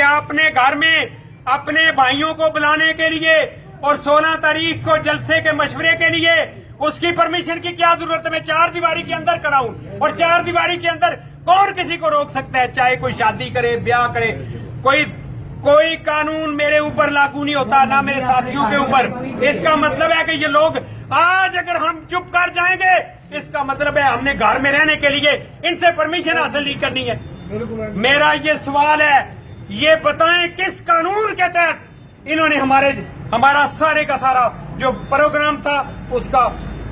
आपने घर में अपने भाइयों को बुलाने के लिए और 16 तारीख को जलसे के मशवरे के लिए उसकी परमिशन की क्या जरूरत है? मैं 4 दीवारी के अंदर खड़ा हूं और 4 दीवारी के अंदर कौन किसी को रोक सकता है? चाहे कोई शादी करे, ब्याह करे, कोई कानून मेरे ऊपर लागू नहीं होता, ना मेरे साथियों के ऊपर। इसका मतलब है कि ये लोग आज अगर हम चुप कर जाएंगे, इसका मतलब है हमने घर में रहने के लिए इनसे परमिशन हासिल नहीं करनी है। मेरा ये सवाल है, ये बताएं किस कानून के तहत इन्होंने हमारा सारे का सारा जो प्रोग्राम था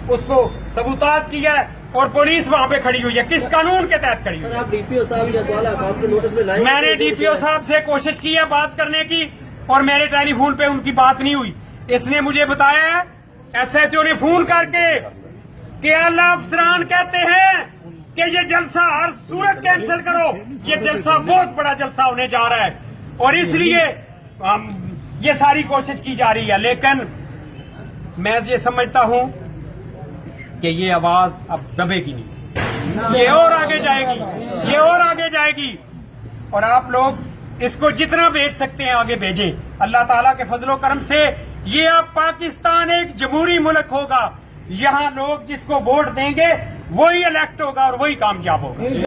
उसको सबूताज किया है और पुलिस वहां पे खड़ी हुई है? किस कानून के तहत खड़ी हुई है? आप डीपीओ साहब या द्वारा आपके नोटिस में लाए? मैंने डीपीओ साहब से कोशिश की है बात करने की और मेरे टेलीफोन पे उनकी बात नहीं हुई। इसने मुझे बताया है एसएचओ ने फोन करके कि आला अफसरान कहते हैं कि ये जलसा हर सूरत कैंसिल करो, ये जलसा बहुत बड़ा जलसा होने जा रहा है और इसलिए ये सारी कोशिश की जा रही है। लेकिन मैं ये समझता हूं कि ये आवाज अब दबेगी नहीं, ये और आगे जाएगी, ये और आगे जाएगी और आप लोग इसको जितना भेज सकते हैं आगे भेजें। अल्लाह ताला के फजलो करम से ये अब पाकिस्तान एक जमहूरी मुल्क होगा, यहाँ लोग जिसको वोट देंगे वही इलेक्ट होगा और वही कामयाब होगा।